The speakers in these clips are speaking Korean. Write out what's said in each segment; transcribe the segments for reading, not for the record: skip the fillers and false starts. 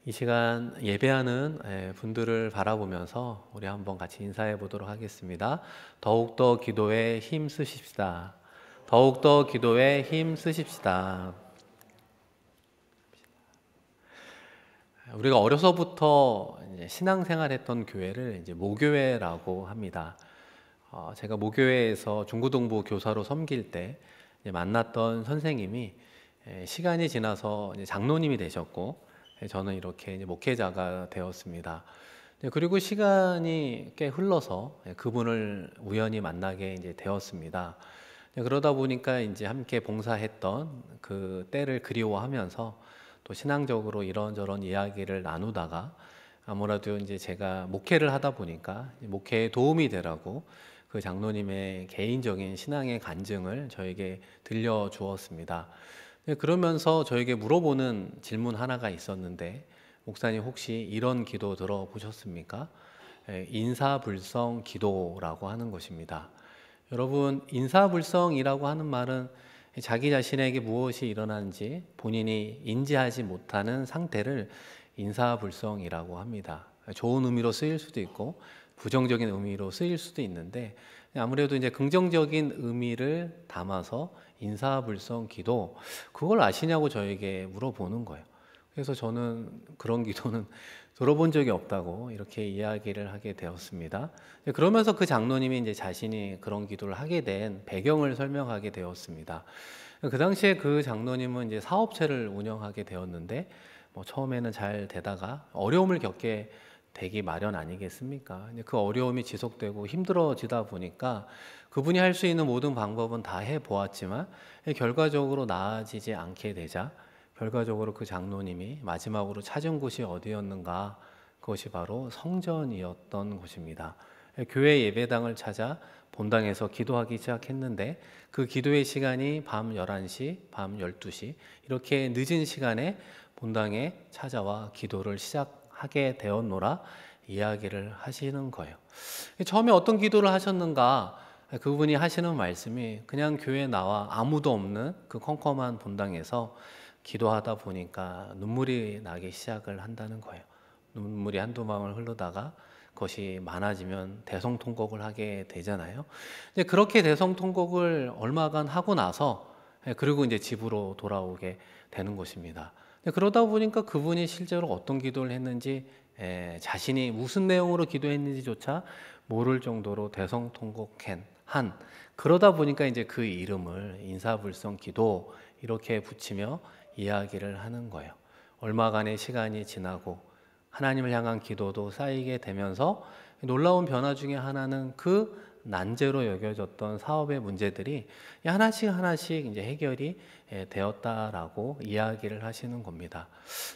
이 시간 예배하는 분들을 바라보면서 우리 한번 같이 인사해 보도록 하겠습니다. 더욱더 기도에 힘 쓰십시다. 더욱더 기도에 힘 쓰십시다. 우리가 어려서부터 이제 신앙생활했던 교회를 이제 모교회라고 합니다. 제가 모교회에서 중고등부 교사로 섬길 때 이제 만났던 선생님이 시간이 지나서 이제 장로님이 되셨고, 저는 이렇게 이제 목회자가 되었습니다. 그리고 시간이 꽤 흘러서 그분을 우연히 만나게 이제 되었습니다. 그러다 보니까 이제 함께 봉사했던 그 때를 그리워하면서 또 신앙적으로 이런저런 이야기를 나누다가, 아무래도 이제 제가 목회를 하다 보니까 목회에 도움이 되라고 그 장로님의 개인적인 신앙의 간증을 저에게 들려주었습니다. 그러면서 저에게 물어보는 질문 하나가 있었는데, 목사님 혹시 이런 기도 들어보셨습니까? 인사불성 기도라고 하는 것입니다. 여러분, 인사불성이라고 하는 말은 자기 자신에게 무엇이 일어나는지 본인이 인지하지 못하는 상태를 인사불성이라고 합니다. 좋은 의미로 쓰일 수도 있고 부정적인 의미로 쓰일 수도 있는데, 아무래도 이제 긍정적인 의미를 담아서 인사불성 기도, 그걸 아시냐고 저에게 물어보는 거예요. 그래서 저는 그런 기도는 들어본 적이 없다고 이렇게 이야기를 하게 되었습니다. 그러면서 그 장로님이 이제 자신이 그런 기도를 하게 된 배경을 설명하게 되었습니다. 그 당시에 그 장로님은 이제 사업체를 운영하게 되었는데, 처음에는 잘 되다가 어려움을 겪게 되기 마련 아니겠습니까? 그 어려움이 지속되고 힘들어지다 보니까 그분이 할 수 있는 모든 방법은 다 해보았지만 결과적으로 나아지지 않게 되자, 결과적으로 그 장로님이 마지막으로 찾은 곳이 어디였는가? 그것이 바로 성전이었던 곳입니다. 교회 예배당을 찾아 본당에서 기도하기 시작했는데, 그 기도의 시간이 밤 11시, 밤 12시 이렇게 늦은 시간에 본당에 찾아와 기도를 시작하게 되었노라 이야기를 하시는 거예요. 처음에 어떤 기도를 하셨는가? 그분이 하시는 말씀이 그냥 교회에 나와 아무도 없는 그 컴컴한 본당에서 기도하다 보니까 눈물이 나기 시작을 한다는 거예요. 눈물이 한두 방울 흐르다가 그것이 많아지면 대성통곡을 하게 되잖아요. 이제 그렇게 대성통곡을 얼마간 하고 나서 그리고 이제 집으로 돌아오게 되는 것입니다. 그러다 보니까 그분이 실제로 어떤 기도를 했는지, 자신이 무슨 내용으로 기도했는지조차 모를 정도로 대성통곡한, 그러다 보니까 이제 그 이름을 인사불성 기도 이렇게 붙이며 이야기를 하는 거예요. 얼마간의 시간이 지나고 하나님을 향한 기도도 쌓이게 되면서 놀라운 변화 중에 하나는 그 난제로 여겨졌던 사업의 문제들이 하나씩 하나씩 이제 해결이 되었다라고 이야기를 하시는 겁니다.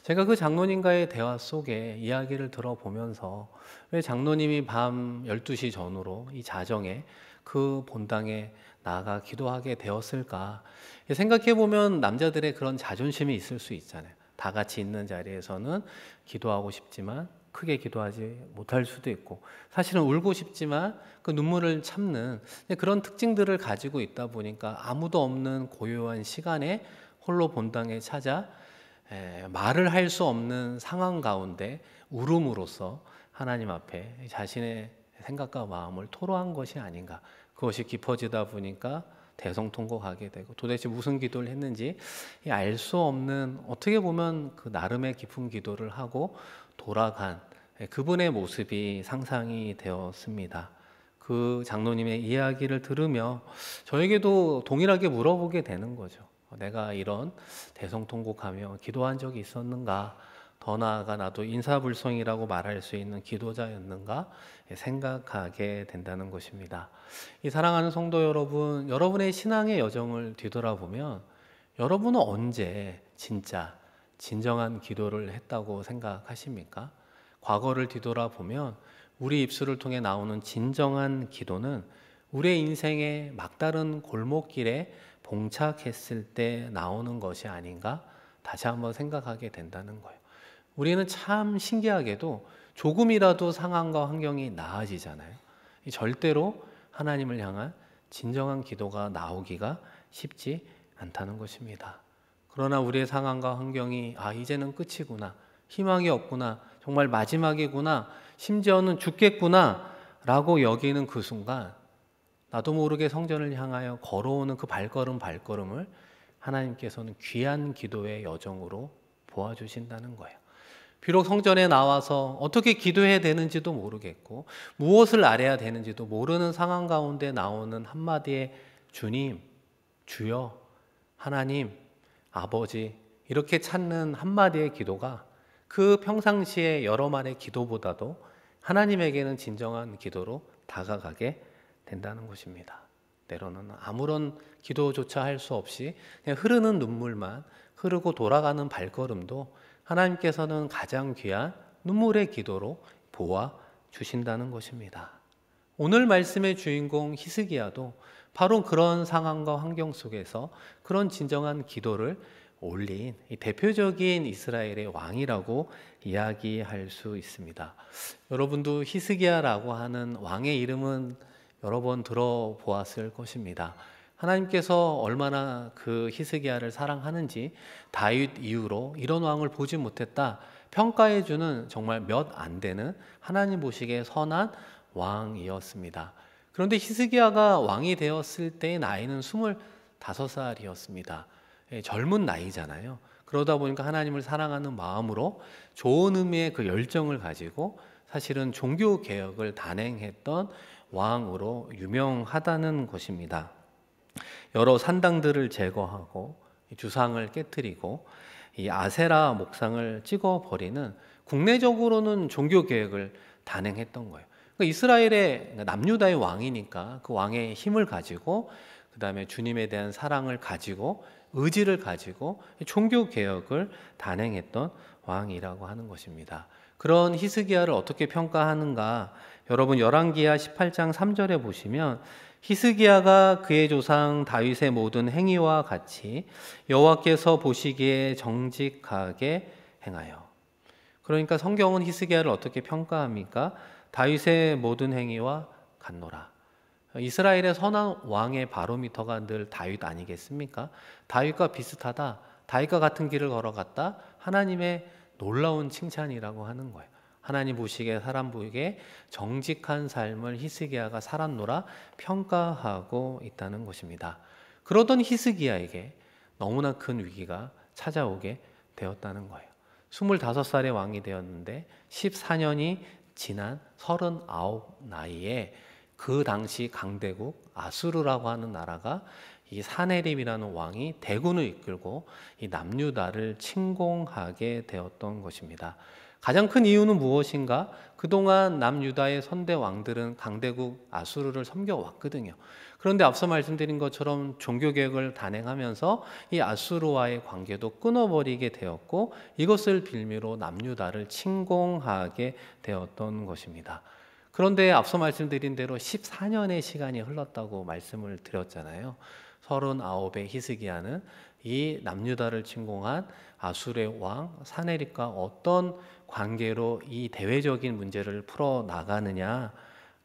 제가 그 장로님과의 대화 속에 이야기를 들어보면서 왜 장로님이 밤 12시 전후로 이 자정에 그 본당에 나아가 기도하게 되었을까? 생각해 보면 남자들의 그런 자존심이 있을 수 있잖아요. 다 같이 있는 자리에서는 기도하고 싶지만 크게 기도하지 못할 수도 있고, 사실은 울고 싶지만 그 눈물을 참는 그런 특징들을 가지고 있다 보니까 아무도 없는 고요한 시간에 홀로 본당에 찾아 말을 할 수 없는 상황 가운데 울음으로써 하나님 앞에 자신의 생각과 마음을 토로한 것이 아닌가. 그것이 깊어지다 보니까 대성통곡하게 되고, 도대체 무슨 기도를 했는지 알 수 없는, 어떻게 보면 그 나름의 깊은 기도를 하고 돌아간 그분의 모습이 상상이 되었습니다. 그 장로님의 이야기를 들으며 저에게도 동일하게 물어보게 되는 거죠. 내가 이런 대성통곡하며 기도한 적이 있었는가? 더 나아가 나도 인사불성이라고 말할 수 있는 기도자였는가 생각하게 된다는 것입니다. 이 사랑하는 성도 여러분, 여러분의 신앙의 여정을 뒤돌아보면 여러분은 언제 진짜 진정한 기도를 했다고 생각하십니까? 과거를 뒤돌아보면 우리 입술을 통해 나오는 진정한 기도는 우리의 인생의 막다른 골목길에 봉착했을 때 나오는 것이 아닌가 다시 한번 생각하게 된다는 거예요. 우리는 참 신기하게도 조금이라도 상황과 환경이 나아지잖아요. 절대로 하나님을 향한 진정한 기도가 나오기가 쉽지 않다는 것입니다. 그러나 우리의 상황과 환경이 이제는 끝이구나, 희망이 없구나, 정말 마지막이구나, 심지어는 죽겠구나 라고 여기는 그 순간 나도 모르게 성전을 향하여 걸어오는 그 발걸음을 하나님께서는 귀한 기도의 여정으로 보아주신다는 거예요. 비록 성전에 나와서 어떻게 기도해야 되는지도 모르겠고 무엇을 알아야 되는지도 모르는 상황 가운데 나오는 한마디의 주님, 주여, 하나님, 아버지 이렇게 찾는 한마디의 기도가 그 평상시에 여러 말의 기도보다도 하나님에게는 진정한 기도로 다가가게 된다는 것입니다. 때로는 아무런 기도조차 할 수 없이 그냥 흐르는 눈물만 흐르고 돌아가는 발걸음도 하나님께서는 가장 귀한 눈물의 기도로 보아 주신다는 것입니다. 오늘 말씀의 주인공 히스기야도 바로 그런 상황과 환경 속에서 그런 진정한 기도를 올린 이 대표적인 이스라엘의 왕이라고 이야기할 수 있습니다. 여러분도 히스기야라고 하는 왕의 이름은 여러 번 들어보았을 것입니다. 하나님께서 얼마나 그 히스기야를 사랑하는지 다윗 이후로 이런 왕을 보지 못했다 평가해주는 정말 몇 안 되는 하나님 보시기에 선한 왕이었습니다. 그런데 히스기야가 왕이 되었을 때의 나이는 25살이었습니다. 젊은 나이잖아요. 그러다 보니까 하나님을 사랑하는 마음으로 좋은 의미의 그 열정을 가지고 사실은 종교 개혁을 단행했던 왕으로 유명하다는 것입니다. 여러 산당들을 제거하고 주상을 깨뜨리고 이 아세라 목상을 찍어버리는 국내적으로는 종교 개혁을 단행했던 거예요. 그러니까 이스라엘의 남유다의 왕이니까 그 왕의 힘을 가지고 그 다음에 주님에 대한 사랑을 가지고 의지를 가지고 종교 개혁을 단행했던 왕이라고 하는 것입니다. 그런 히스기야를 어떻게 평가하는가? 여러분 열왕기하 18장 3절에 보시면 히스기야가 그의 조상 다윗의 모든 행위와 같이 여호와께서 보시기에 정직하게 행하여. 그러니까 성경은 히스기야를 어떻게 평가합니까? 다윗의 모든 행위와 같노라. 이스라엘의 선한 왕의 바로미터가 늘 다윗 아니겠습니까? 다윗과 비슷하다. 다윗과 같은 길을 걸어갔다. 하나님의 놀라운 칭찬이라고 하는 거예요. 하나님 보시기에 사람 보기에 정직한 삶을 히스기야가 살았노라 평가하고 있다는 것입니다. 그러던 히스기야에게 너무나 큰 위기가 찾아오게 되었다는 거예요. 25살의 왕이 되었는데 14년이 지난 39 나이에 그 당시 강대국 아수르라고 하는 나라가 이 사네립이라는 왕이 대군을 이끌고 이 남유다를 침공하게 되었던 것입니다. 가장 큰 이유는 무엇인가? 그동안 남유다의 선대 왕들은 강대국 아수르를 섬겨왔거든요. 그런데 앞서 말씀드린 것처럼 종교개혁을 단행하면서 이 아수르와의 관계도 끊어버리게 되었고 이것을 빌미로 남유다를 침공하게 되었던 것입니다. 그런데 앞서 말씀드린 대로 14년의 시간이 흘렀다고 말씀을 드렸잖아요. 39의 히스기야는 이 남유다를 침공한 아수르의 왕 사네립과 어떤 관계로 이 대외적인 문제를 풀어나가느냐,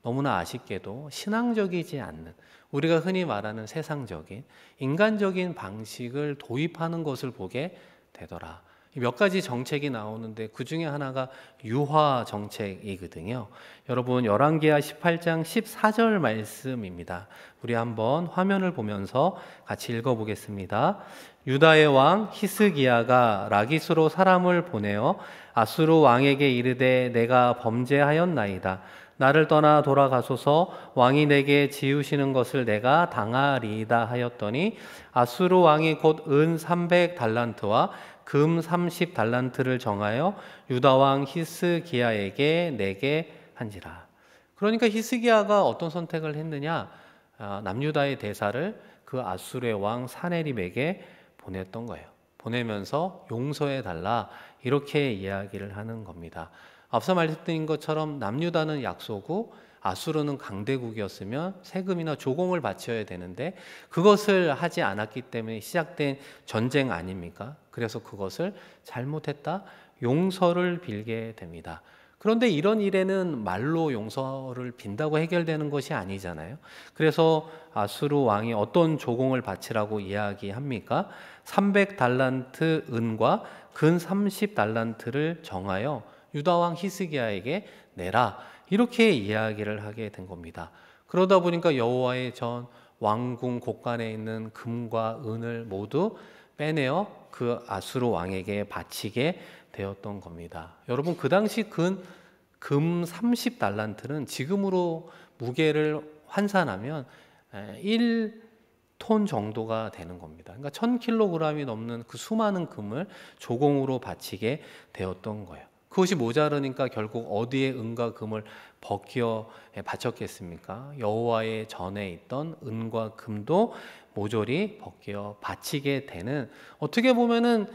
너무나 아쉽게도 신앙적이지 않는, 우리가 흔히 말하는 세상적인 인간적인 방식을 도입하는 것을 보게 되더라. 몇 가지 정책이 나오는데 그 중에 하나가 유화 정책이거든요. 여러분 열왕기하 18장 14절 말씀입니다. 우리 한번 화면을 보면서 같이 읽어보겠습니다. 유다의 왕 히스기야가 라기스로 사람을 보내어 아수르 왕에게 이르되 내가 범죄하였나이다. 나를 떠나 돌아가소서. 왕이 내게 지으시는 것을 내가 당하리이다 하였더니 아수르 왕이 곧 은 300달란트와 금 30달란트를 정하여 유다 왕 히스기야에게 내게 한지라. 그러니까 히스기야가 어떤 선택을 했느냐? 남유다의 대사를 그 아수르의 왕 사네립에게 보냈던 거예요. 보내면서 용서해 달라 이렇게 이야기를 하는 겁니다. 앞서 말씀드린 것처럼 남유다는 약소국, 아수르는 강대국이었으면 세금이나 조공을 바쳐야 되는데 그것을 하지 않았기 때문에 시작된 전쟁 아닙니까? 그래서 그것을 잘못했다, 용서를 빌게 됩니다. 그런데 이런 일에는 말로 용서를 빈다고 해결되는 것이 아니잖아요. 그래서 아수르 왕이 어떤 조공을 바치라고 이야기합니까? 300달란트 은과 근 30달란트를 정하여 유다 왕 히스기야에게 내라, 이렇게 이야기를 하게 된 겁니다. 그러다 보니까 여호와의 전 왕궁 곳간에 있는 금과 은을 모두 빼내어 그 아수르 왕에게 바치게 되었던 겁니다. 여러분, 그 당시 금 30달란트는 지금으로 무게를 환산하면 1톤 정도가 되는 겁니다. 그러니까 1000kg이 넘는 그 수많은 금을 조공으로 바치게 되었던 거예요. 그것이 모자르니까 결국 어디에 은과 금을 벗겨 바쳤겠습니까? 여호와의 전에 있던 은과 금도 모조리 벗겨 바치게 되는, 어떻게 보면은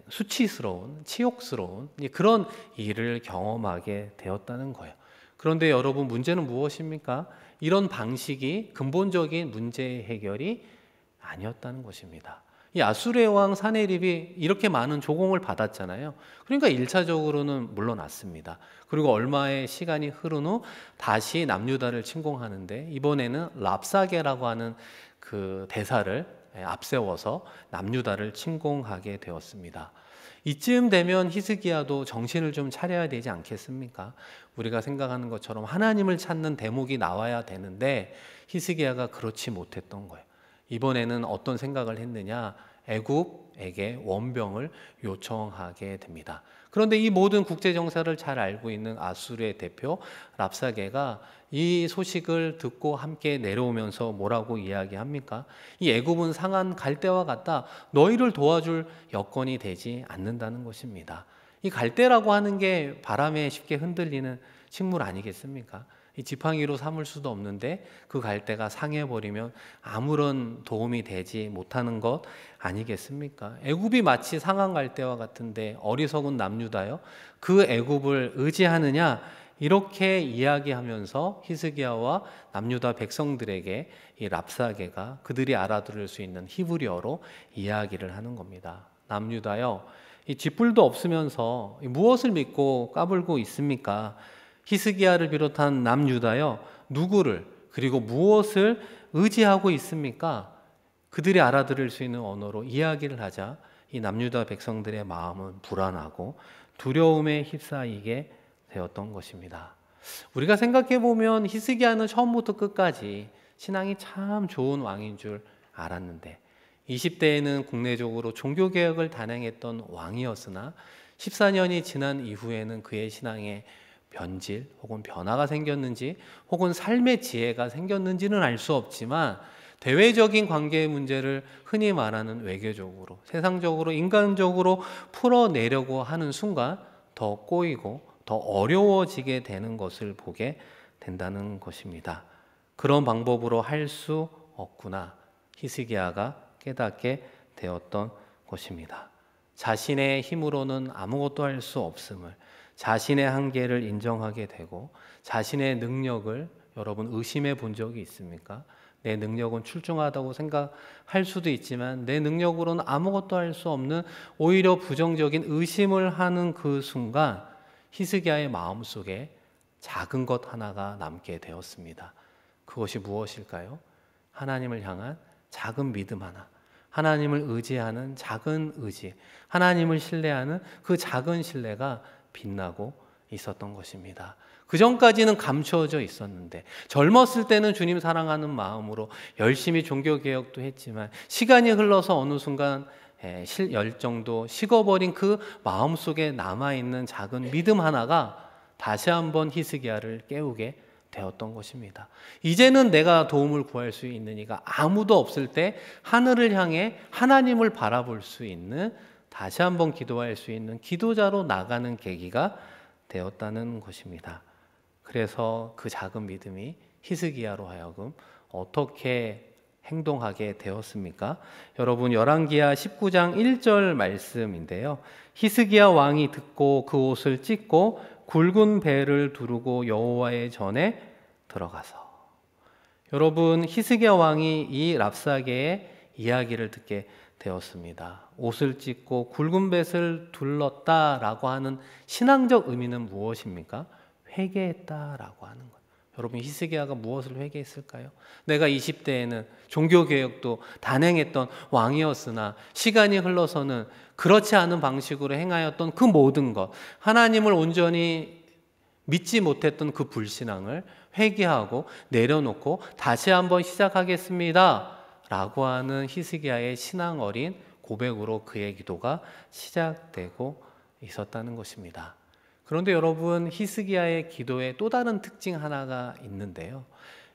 수치스러운, 치욕스러운 그런 일을 경험하게 되었다는 거예요. 그런데 여러분, 문제는 무엇입니까? 이런 방식이 근본적인 문제 해결이 아니었다는 것입니다. 이 아수르의 왕 사네립이 이렇게 많은 조공을 받았잖아요. 그러니까 1차적으로는 물러났습니다. 그리고 얼마의 시간이 흐른 후 다시 남유다를 침공하는데, 이번에는 랍사게라고 하는 그 대사를 앞세워서 남유다를 침공하게 되었습니다. 이쯤 되면 히스기야도 정신을 좀 차려야 되지 않겠습니까? 우리가 생각하는 것처럼 하나님을 찾는 대목이 나와야 되는데 히스기야가 그렇지 못했던 거예요. 이번에는 어떤 생각을 했느냐? 애굽에게 원병을 요청하게 됩니다. 그런데 이 모든 국제정세를 잘 알고 있는 아수르의 대표 랍사게가 이 소식을 듣고 함께 내려오면서 뭐라고 이야기합니까? 이 애굽은 상한 갈대와 같다. 너희를 도와줄 여건이 되지 않는다는 것입니다. 이 갈대라고 하는 게 바람에 쉽게 흔들리는 식물 아니겠습니까? 이 지팡이로 삼을 수도 없는데 그 갈대가 상해버리면 아무런 도움이 되지 못하는 것 아니겠습니까? 애굽이 마치 상한 갈대와 같은데 어리석은 남유다요, 그 애굽을 의지하느냐, 이렇게 이야기하면서 히스기야와 남유다 백성들에게 이 랍사게가 그들이 알아들을 수 있는 히브리어로 이야기를 하는 겁니다. 남유다요, 이 쥐뿔도 없으면서 무엇을 믿고 까불고 있습니까? 히스기야를 비롯한 남유다여, 누구를 그리고 무엇을 의지하고 있습니까? 그들이 알아들을 수 있는 언어로 이야기를 하자 이 남유다 백성들의 마음은 불안하고 두려움에 휩싸이게 되었던 것입니다. 우리가 생각해 보면 히스기야는 처음부터 끝까지 신앙이 참 좋은 왕인 줄 알았는데, 20대에는 국내적으로 종교개혁을 단행했던 왕이었으나 14년이 지난 이후에는 그의 신앙에 변질 혹은 변화가 생겼는지, 혹은 삶의 지혜가 생겼는지는 알 수 없지만 대외적인 관계의 문제를 흔히 말하는 외교적으로, 세상적으로, 인간적으로 풀어내려고 하는 순간 더 꼬이고 더 어려워지게 되는 것을 보게 된다는 것입니다. 그런 방법으로 할 수 없구나, 히스기야가 깨닫게 되었던 것입니다. 자신의 힘으로는 아무것도 할 수 없음을, 자신의 한계를 인정하게 되고 자신의 능력을, 여러분 의심해 본 적이 있습니까? 내 능력은 출중하다고 생각할 수도 있지만 내 능력으로는 아무것도 할 수 없는 오히려 부정적인 의심을 하는 그 순간 히스기야의 마음속에 작은 것 하나가 남게 되었습니다. 그것이 무엇일까요? 하나님을 향한 작은 믿음 하나, 하나님을 의지하는 작은 의지, 하나님을 신뢰하는 그 작은 신뢰가 빛나고 있었던 것입니다. 그 전까지는 감추어져 있었는데, 젊었을 때는 주님 사랑하는 마음으로 열심히 종교개혁도 했지만 시간이 흘러서 어느 순간 열정도 식어버린 그 마음속에 남아있는 작은 믿음 하나가 다시 한번 히스기야를 깨우게 되었던 것입니다. 이제는 내가 도움을 구할 수 있는 이가 아무도 없을 때 하늘을 향해 하나님을 바라볼 수 있는, 다시 한번 기도할 수 있는 기도자로 나가는 계기가 되었다는 것입니다. 그래서 그 작은 믿음이 히스기야로 하여금 어떻게 행동하게 되었습니까? 여러분, 열왕기하 19장 1절 말씀인데요. 히스기야 왕이 듣고 그 옷을 찢고 굵은 배를 두르고 여호와의 전에 들어가서. 여러분, 히스기야 왕이 이 랍사게의 이야기를 듣게 되었습니다. 옷을 찢고 굵은 뱃을 둘렀다라고 하는 신앙적 의미는 무엇입니까? 회개했다라고 하는 거예요. 여러분, 히스기야가 무엇을 회개했을까요? 내가 20대에는 종교개혁도 단행했던 왕이었으나 시간이 흘러서는 그렇지 않은 방식으로 행하였던 그 모든 것, 하나님을 온전히 믿지 못했던 그 불신앙을 회개하고 내려놓고 다시 한번 시작하겠습니다 라고 하는 히스기야의 신앙 어린 고백으로 그의 기도가 시작되고 있었다는 것입니다. 그런데 여러분, 히스기야의 기도에 또 다른 특징 하나가 있는데요.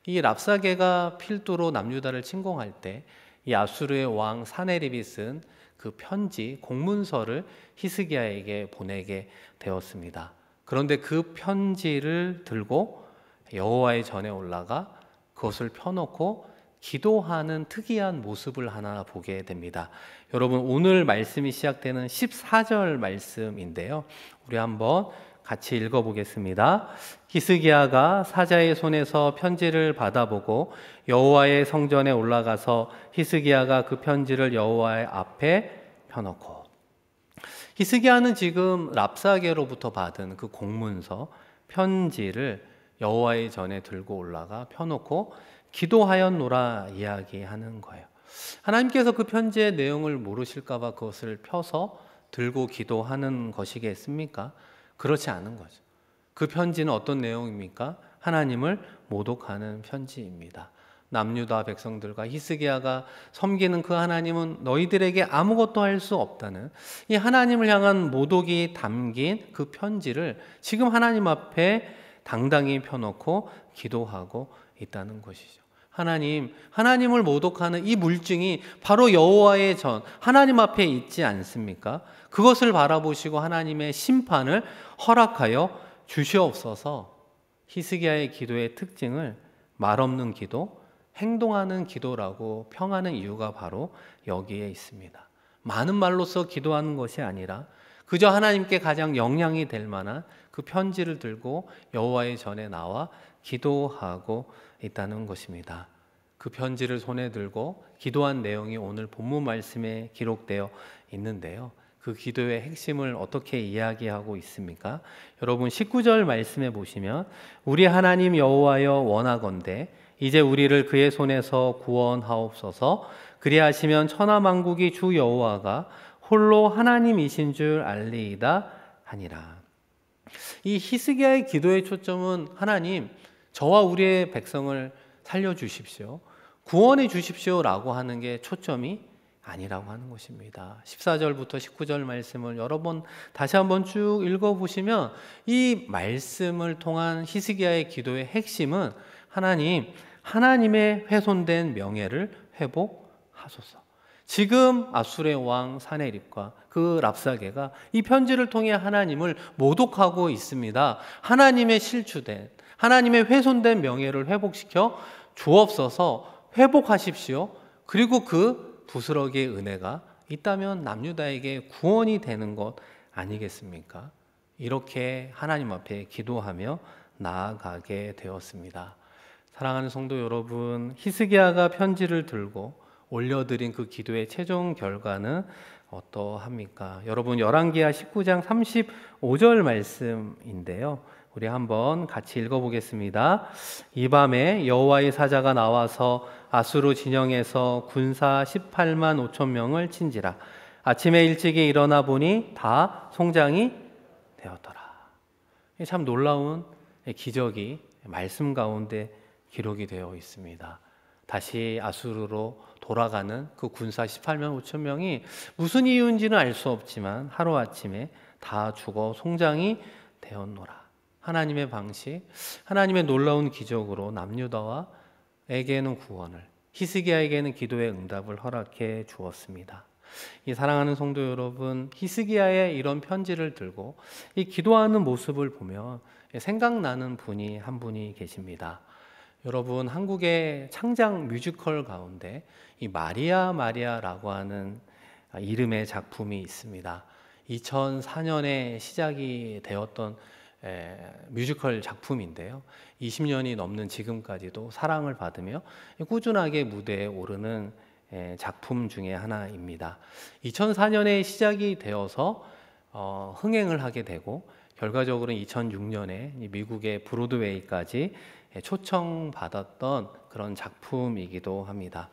이 랍사게가 필두로 남유다를 침공할 때 이 아수르의 왕 사네립이 쓴 그 편지, 공문서를 히스기야에게 보내게 되었습니다. 그런데 그 편지를 들고 여호와의 전에 올라가 그것을 펴놓고 기도하는 특이한 모습을 하나 보게 됩니다. 여러분, 오늘 말씀이 시작되는 14절 말씀인데요. 우리 한번 같이 읽어보겠습니다. 히스기야가 사자의 손에서 편지를 받아보고 여호와의 성전에 올라가서 히스기야가 그 편지를 여호와의 앞에 펴놓고. 히스기야는 지금 랍사게로부터 받은 그 공문서, 편지를 여호와의 전에 들고 올라가 펴놓고 기도하였노라 이야기하는 거예요. 하나님께서 그 편지의 내용을 모르실까 봐 그것을 펴서 들고 기도하는 것이겠습니까? 그렇지 않은 거죠. 그 편지는 어떤 내용입니까? 하나님을 모독하는 편지입니다. 남유다 백성들과 히스기야가 섬기는 그 하나님은 너희들에게 아무것도 할 수 없다는 이 하나님을 향한 모독이 담긴 그 편지를 지금 하나님 앞에 당당히 펴놓고 기도하고 있다는 것이죠. 하나님을 모독하는 이 물증이 바로 여호와의 전, 하나님 앞에 있지 않습니까? 그것을 바라보시고 하나님의 심판을 허락하여 주시옵소서. 히스기야의 기도의 특징을 말없는 기도, 행동하는 기도라고 평하는 이유가 바로 여기에 있습니다. 많은 말로써 기도하는 것이 아니라 그저 하나님께 가장 영향이 될 만한 그 편지를 들고 여호와의 전에 나와 기도하고 있다는 것입니다. 그 편지를 손에 들고 기도한 내용이 오늘 본문 말씀에 기록되어 있는데요. 그 기도의 핵심을 어떻게 이야기하고 있습니까? 여러분, 19절 말씀에 보시면 우리 하나님 여호와여 원하건대 이제 우리를 그의 손에서 구원하옵소서. 그리하시면 천하만국이 주 여호와가 홀로 하나님이신 줄 알리이다 하니라. 이 히스기야의 기도의 초점은 하나님, 저와 우리의 백성을 살려주십시오, 구원해 주십시오라고 하는 게 초점이 아니라고 하는 것입니다. 14절부터 19절 말씀을 여러 번 다시 한번 쭉 읽어보시면 이 말씀을 통한 히스기야의 기도의 핵심은 하나님의 훼손된 명예를 회복하소서. 지금 아수르의 왕 사네립과 그 랍사게가 이 편지를 통해 하나님을 모독하고 있습니다. 하나님의 실추된, 하나님의 훼손된 명예를 회복시켜 주옵소서. 회복하십시오. 그리고 그 부스러기의 은혜가 있다면 남유다에게 구원이 되는 것 아니겠습니까? 이렇게 하나님 앞에 기도하며 나아가게 되었습니다. 사랑하는 성도 여러분, 히스기야가 편지를 들고 올려드린 그 기도의 최종 결과는 어떠합니까? 여러분, 열왕기하 19장 35절 말씀인데요. 우리 한번 같이 읽어보겠습니다. 이 밤에 여호와의 사자가 나와서 아수르 진영에서 군사 18만 5천 명을 친지라. 아침에 일찍이 일어나 보니 다 송장이 되었더라. 참 놀라운 기적이 말씀 가운데 기록이 되어 있습니다. 다시 아수르로 돌아가는 그 군사 18만 5천 명이 무슨 이유인지는 알 수 없지만 하루아침에 다 죽어 송장이 되었노라. 하나님의 방식, 하나님의 놀라운 기적으로 남유다에게는 구원을, 히스기야에게는 기도의 응답을 허락해 주었습니다. 이 사랑하는 성도 여러분, 히스기야의 이런 편지를 들고 이 기도하는 모습을 보면 생각나는 분이 한 분이 계십니다. 여러분, 한국의 창작 뮤지컬 가운데 이 마리아라고 하는 이름의 작품이 있습니다. 2004년에 시작이 되었던 뮤지컬 작품인데요. 20년이 넘는 지금까지도 사랑을 받으며 꾸준하게 무대에 오르는 작품 중에 하나입니다. 2004년에 시작이 되어서 흥행을 하게 되고 결과적으로 2006년에 미국의 브로드웨이까지 초청받았던 그런 작품이기도 합니다.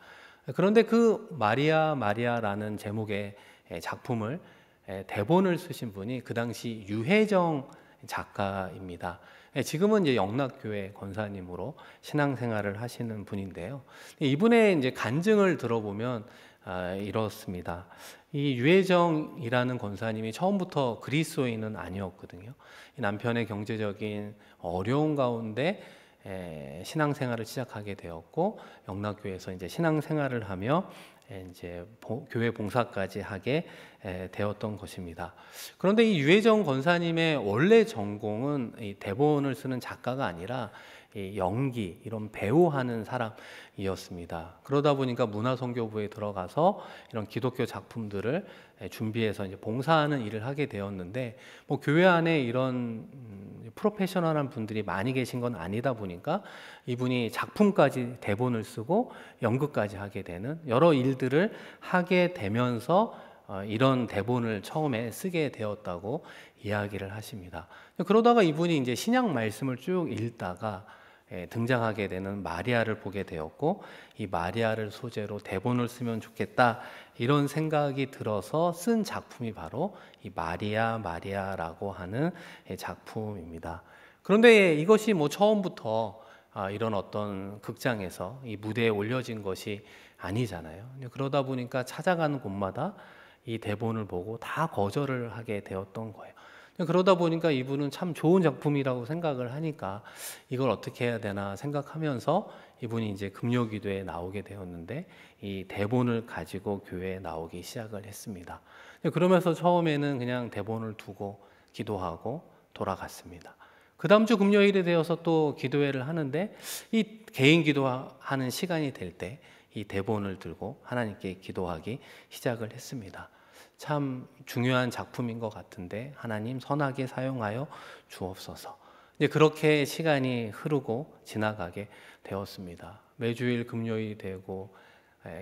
그런데 그 마리아라는 제목의 작품을 대본을 쓰신 분이 그 당시 유혜정 작가입니다. 지금은 이제 영락교회 권사님으로 신앙생활을 하시는 분인데요. 이분의 이제 간증을 들어보면 이렇습니다. 이 유혜정이라는 권사님이 처음부터 그리스도인은 아니었거든요. 남편의 경제적인 어려운 가운데 신앙생활을 시작하게 되었고 영락교회에서 이제 신앙생활을 하며 이제 교회 봉사까지 하게 되었던 것입니다. 그런데 이 유혜정 권사님의 원래 전공은 이 대본을 쓰는 작가가 아니라 이 연기, 이런 배우하는 사람이었습니다. 그러다 보니까 문화선교부에 들어가서 이런 기독교 작품들을 준비해서 이제 봉사하는 일을 하게 되었는데, 뭐 교회 안에 이런 프로페셔널한 분들이 많이 계신 건 아니다 보니까 이분이 작품까지 대본을 쓰고 연극까지 하게 되는 여러 일들을 하게 되면서 이런 대본을 처음에 쓰게 되었다고 이야기를 하십니다. 그러다가 이분이 이제 신약 말씀을 쭉 읽다가 등장하게 되는 마리아를 보게 되었고, 이 마리아를 소재로 대본을 쓰면 좋겠다 이런 생각이 들어서 쓴 작품이 바로 이 마리아라고 하는 작품입니다. 그런데 이것이 뭐 처음부터 이런 어떤 극장에서 이 무대에 올려진 것이 아니잖아요. 그러다 보니까 찾아가는 곳마다 이 대본을 보고 다 거절을 하게 되었던 거예요. 그러다 보니까 이분은 참 좋은 작품이라고 생각을 하니까 이걸 어떻게 해야 되나 생각하면서 이분이 이제 금요기도에 나오게 되었는데, 이 대본을 가지고 교회에 나오기 시작을 했습니다. 그러면서 처음에는 그냥 대본을 두고 기도하고 돌아갔습니다. 그 다음 주 금요일이 되어서 또 기도회를 하는데, 이 개인 기도하는 시간이 될 때 이 대본을 들고 하나님께 기도하기 시작을 했습니다. 참 중요한 작품인 것 같은데 하나님 선하게 사용하여 주옵소서. 이제 그렇게 시간이 흐르고 지나가게 되었습니다. 매주일 금요일이 되고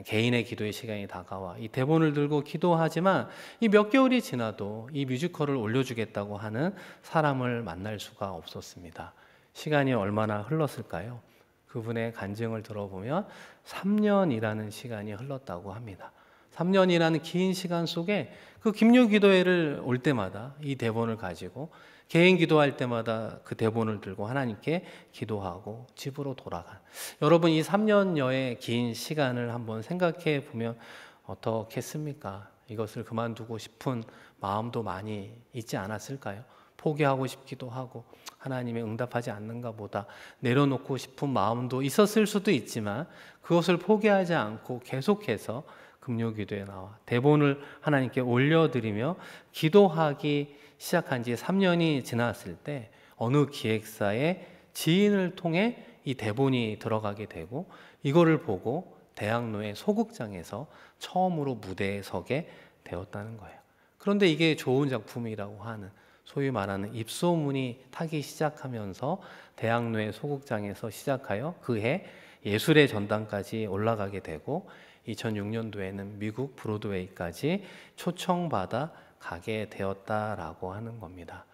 개인의 기도의 시간이 다가와 이 대본을 들고 기도하지만 이 몇 개월이 지나도 이 뮤지컬을 올려주겠다고 하는 사람을 만날 수가 없었습니다. 시간이 얼마나 흘렀을까요? 그분의 간증을 들어보면 3년이라는 시간이 흘렀다고 합니다. 3년이라는 긴 시간 속에 그 김유 기도회를 올 때마다 이 대본을 가지고 개인 기도할 때마다 그 대본을 들고 하나님께 기도하고 집으로 돌아간, 여러분 이 3년여의 긴 시간을 한번 생각해 보면 어떻겠습니까? 이것을 그만두고 싶은 마음도 많이 있지 않았을까요? 포기하고 싶기도 하고 하나님의 응답하지 않는가 보다 내려놓고 싶은 마음도 있었을 수도 있지만, 그것을 포기하지 않고 계속해서 금요기도에 나와 대본을 하나님께 올려드리며 기도하기 시작한 지 3년이 지났을 때 어느 기획사의 지인을 통해 이 대본이 들어가게 되고, 이거를 보고 대학로의 소극장에서 처음으로 무대에 서게 되었다는 거예요. 그런데 이게 좋은 작품이라고 하는, 소위 말하는 입소문이 타기 시작하면서 대학로의 소극장에서 시작하여 그해 예술의 전당까지 올라가게 되고 2006년도에는 미국 브로드웨이까지 초청받아 가게 되었다라고 하는 겁니다.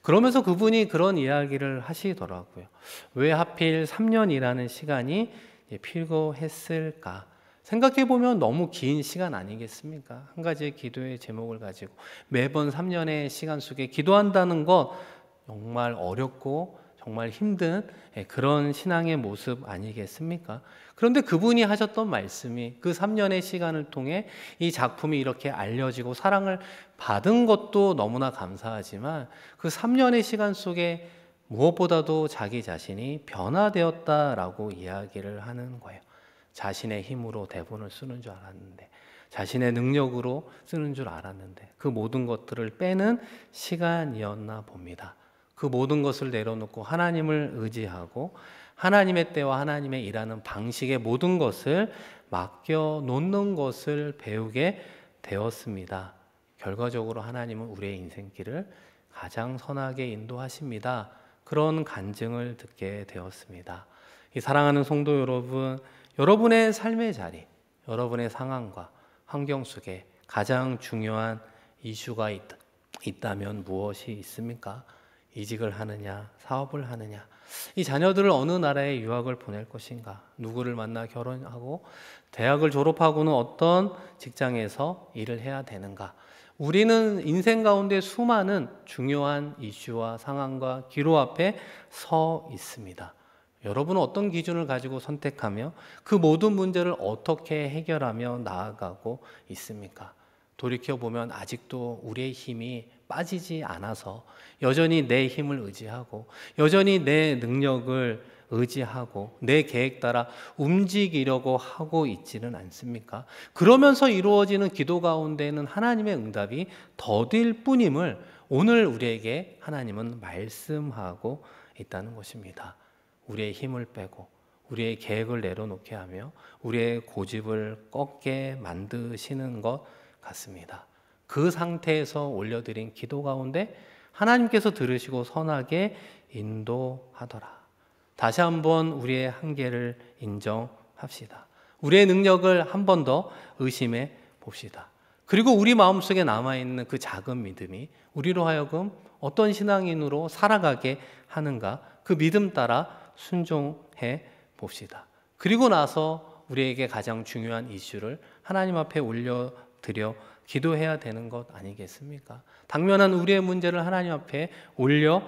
그러면서 그분이 그런 이야기를 하시더라고요. 왜 하필 3년이라는 시간이 필요했을까? 생각해보면 너무 긴 시간 아니겠습니까? 한 가지의 기도의 제목을 가지고 매번 3년의 시간 속에 기도한다는 것 정말 어렵고 정말 힘든 그런 신앙의 모습 아니겠습니까? 그런데 그분이 하셨던 말씀이 그 3년의 시간을 통해 이 작품이 이렇게 알려지고 사랑을 받은 것도 너무나 감사하지만 그 3년의 시간 속에 무엇보다도 자기 자신이 변화되었다라고 이야기를 하는 거예요. 자신의 힘으로 대본을 쓰는 줄 알았는데, 자신의 능력으로 쓰는 줄 알았는데 그 모든 것들을 빼는 시간이었나 봅니다. 그 모든 것을 내려놓고 하나님을 의지하고 하나님의 때와 하나님의 일하는 방식의 모든 것을 맡겨놓는 것을 배우게 되었습니다. 결과적으로 하나님은 우리의 인생길을 가장 선하게 인도하십니다. 그런 간증을 듣게 되었습니다. 이 사랑하는 성도 여러분, 여러분의 삶의 자리, 여러분의 상황과 환경 속에 가장 중요한 이슈가 있다면 무엇이 있습니까? 이직을 하느냐, 사업을 하느냐, 이 자녀들을 어느 나라에 유학을 보낼 것인가, 누구를 만나 결혼하고 대학을 졸업하고는 어떤 직장에서 일을 해야 되는가. 우리는 인생 가운데 수많은 중요한 이슈와 상황과 기로 앞에 서 있습니다. 여러분은 어떤 기준을 가지고 선택하며 그 모든 문제를 어떻게 해결하며 나아가고 있습니까? 돌이켜보면 아직도 우리의 힘이 빠지지 않아서 여전히 내 힘을 의지하고 여전히 내 능력을 의지하고 내 계획 따라 움직이려고 하고 있지는 않습니까? 그러면서 이루어지는 기도 가운데는 하나님의 응답이 더딜 뿐임을 오늘 우리에게 하나님은 말씀하고 있다는 것입니다. 우리의 힘을 빼고 우리의 계획을 내려놓게 하며 우리의 고집을 꺾게 만드시는 것 같습니다. 그 상태에서 올려드린 기도 가운데 하나님께서 들으시고 선하게 인도하더라. 다시 한번 우리의 한계를 인정합시다. 우리의 능력을 한 번 더 의심해 봅시다. 그리고 우리 마음속에 남아있는 그 작은 믿음이 우리로 하여금 어떤 신앙인으로 살아가게 하는가, 그 믿음 따라 순종해 봅시다. 그리고 나서 우리에게 가장 중요한 이슈를 하나님 앞에 올려드려 기도해야 되는 것 아니겠습니까? 당면한 우리의 문제를 하나님 앞에 올려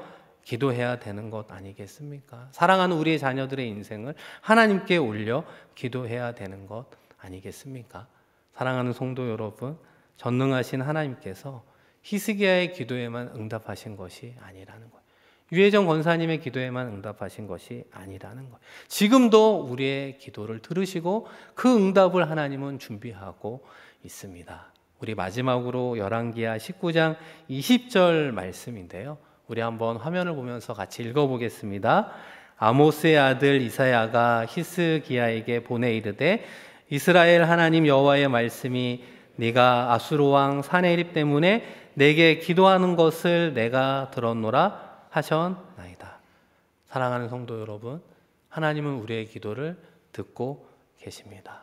기도해야 되는 것 아니겠습니까? 사랑하는 우리의 자녀들의 인생을 하나님께 올려 기도해야 되는 것 아니겠습니까? 사랑하는 성도 여러분, 전능하신 하나님께서 히스기야의 기도에만 응답하신 것이 아니라는 거예요. 유혜정 권사님의 기도에만 응답하신 것이 아니라는 거예요. 지금도 우리의 기도를 들으시고 그 응답을 하나님은 준비하고 있습니다. 우리 마지막으로 열왕기하 19장 20절 말씀인데요. 우리 한번 화면을 보면서 같이 읽어보겠습니다. 아모스의 아들 이사야가 히스기야에게 보내 이르되 이스라엘 하나님 여호와의 말씀이 네가 아수르 왕 사네립 때문에 내게 기도하는 것을 내가 들었노라 하셨나이다. 사랑하는 성도 여러분, 하나님은 우리의 기도를 듣고 계십니다.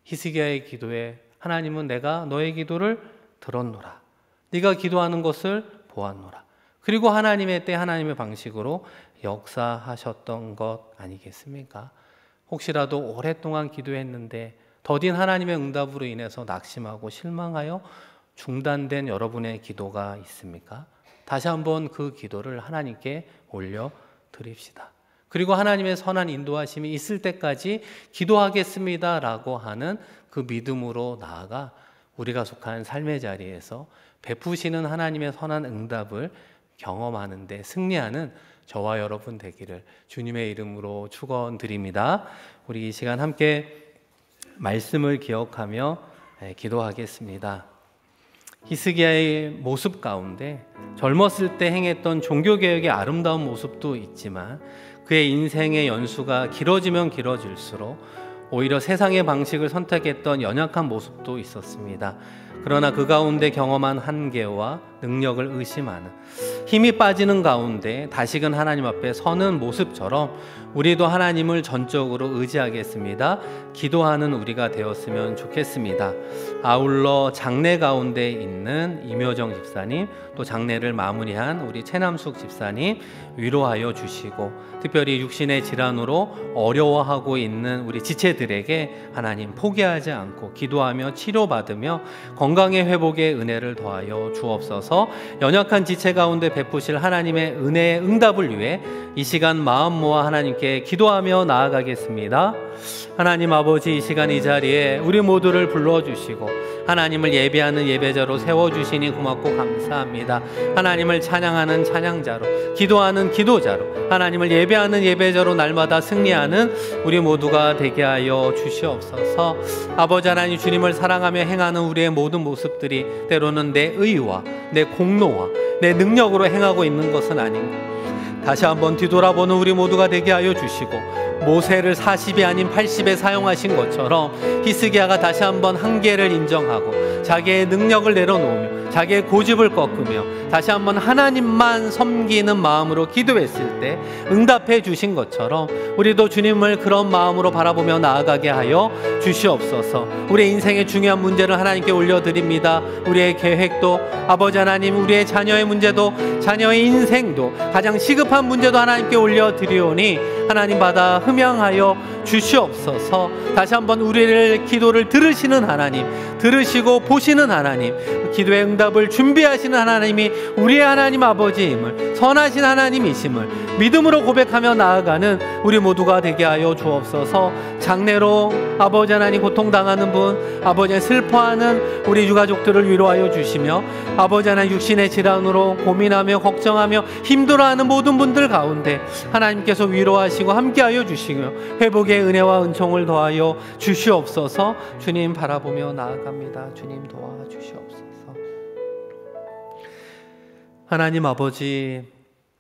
히스기야의 기도에 하나님은 내가 너의 기도를 들었노라, 네가 기도하는 것을 보았노라. 그리고 하나님의 때 하나님의 방식으로 역사하셨던 것 아니겠습니까? 혹시라도 오랫동안 기도했는데 더딘 하나님의 응답으로 인해서 낙심하고 실망하여 중단된 여러분의 기도가 있습니까? 다시 한번 그 기도를 하나님께 올려드립시다. 그리고 하나님의 선한 인도하심이 있을 때까지 기도하겠습니다 라고 하는 그 믿음으로 나아가 우리가 속한 삶의 자리에서 베푸시는 하나님의 선한 응답을 경험하는 데 승리하는 저와 여러분 되기를 주님의 이름으로 축원드립니다. 우리 이 시간 함께 말씀을 기억하며 기도하겠습니다. 히스기야의 모습 가운데 젊었을 때 행했던 종교개혁의 아름다운 모습도 있지만 그의 인생의 연수가 길어지면 길어질수록 오히려 세상의 방식을 선택했던 연약한 모습도 있었습니다. 그러나 그 가운데 경험한 한계와 능력을 의심하는, 힘이 빠지는 가운데 다시금 하나님 앞에 서는 모습처럼 우리도 하나님을 전적으로 의지하겠습니다. 기도하는 우리가 되었으면 좋겠습니다. 아울러 장례 가운데 있는 임효정 집사님, 또 장례를 마무리한 우리 최남숙 집사님 위로하여 주시고, 특별히 육신의 질환으로 어려워하고 있는 우리 지체들에게 하나님 포기하지 않고 기도하며 치료받으며 건강의 회복의 은혜를 더하여 주옵소서. 연약한 지체 가운데 베푸실 하나님의 은혜의 응답을 위해 이 시간 마음 모아 하나님께 기도하며 나아가겠습니다. 하나님 아버지, 이 시간 이 자리에 우리 모두를 불러주시고 하나님을 예배하는 예배자로 세워주시니 고맙고 감사합니다. 하나님을 찬양하는 찬양자로, 기도하는 기도자로, 하나님을 예배하는 예배자로 날마다 승리하는 우리 모두가 되게 하여 주시옵소서. 아버지 하나님, 주님을 사랑하며 행하는 우리의 모든 모습들이 때로는 내 의와 내 공로와 내 능력으로 행하고 있는 것은 아닌가. 다시 한번 뒤돌아보는 우리 모두가 되게 하여 주시고, 모세를 40이 아닌 80에 사용하신 것처럼 히스기야가 다시 한번 한계를 인정하고 자기의 능력을 내려놓으며 자기의 고집을 꺾으며 다시 한번 하나님만 섬기는 마음으로 기도했을 때 응답해 주신 것처럼 우리도 주님을 그런 마음으로 바라보며 나아가게 하여 주시옵소서. 우리의 인생의 중요한 문제를 하나님께 올려드립니다. 우리의 계획도, 아버지 하나님, 우리의 자녀의 문제도, 자녀의 인생도, 가장 시급한 문제도 하나님께 올려드리오니 하나님 받아 흠양하여 주시옵소서. 다시 한번 우리를 기도를 들으시는 하나님, 들으시고 보시는 하나님, 기도의 응답을 준비하시는 하나님이 우리의 하나님 아버지임을, 선하신 하나님이심을 믿음으로 고백하며 나아가는 우리 모두가 되게 하여 주옵소서. 장래로 아버지 하나님 고통당하는 분, 아버지 슬퍼하는 우리 유가족들을 위로하여 주시며, 아버지 하나님 육신의 질환으로 고민하며 걱정하며 힘들어하는 모든 분들 가운데 하나님께서 위로하시고 함께하여 주시며 회복의 은혜와 은총을 더하여 주시옵소서. 주님 바라보며 나아갑니다. 주님 도와주시옵소서. 하나님 아버지,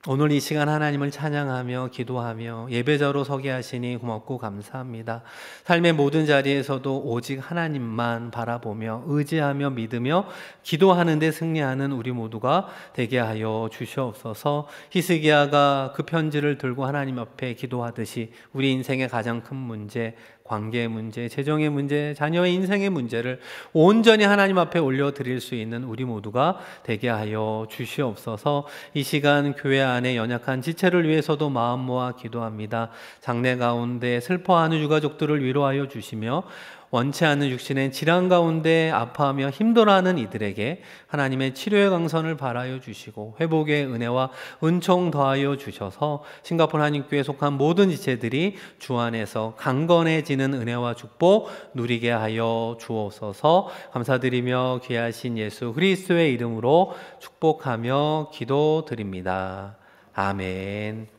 오늘 이 시간 하나님을 찬양하며 기도하며 예배자로 서게 하시니 고맙고 감사합니다. 삶의 모든 자리에서도 오직 하나님만 바라보며 의지하며 믿으며 기도하는 데 승리하는 우리 모두가 되게 하여 주시옵소서. 히스기야가 그 편지를 들고 하나님 앞에 기도하듯이 우리 인생의 가장 큰 문제, 관계의 문제, 재정의 문제, 자녀의 인생의 문제를 온전히 하나님 앞에 올려드릴 수 있는 우리 모두가 되게 하여 주시옵소서. 이 시간 교회 안에 연약한 지체를 위해서도 마음 모아 기도합니다. 장래 가운데 슬퍼하는 유가족들을 위로하여 주시며 원치 않는 육신의 질환 가운데 아파하며 힘들어하는 이들에게 하나님의 치료의 강선을 바라여 주시고 회복의 은혜와 은총 더하여 주셔서 싱가포르 한인교회에 속한 모든 지체들이 주 안에서 강건해지는 은혜와 축복 누리게 하여 주옵소서. 감사드리며 귀하신 예수 그리스도의 이름으로 축복하며 기도드립니다. 아멘.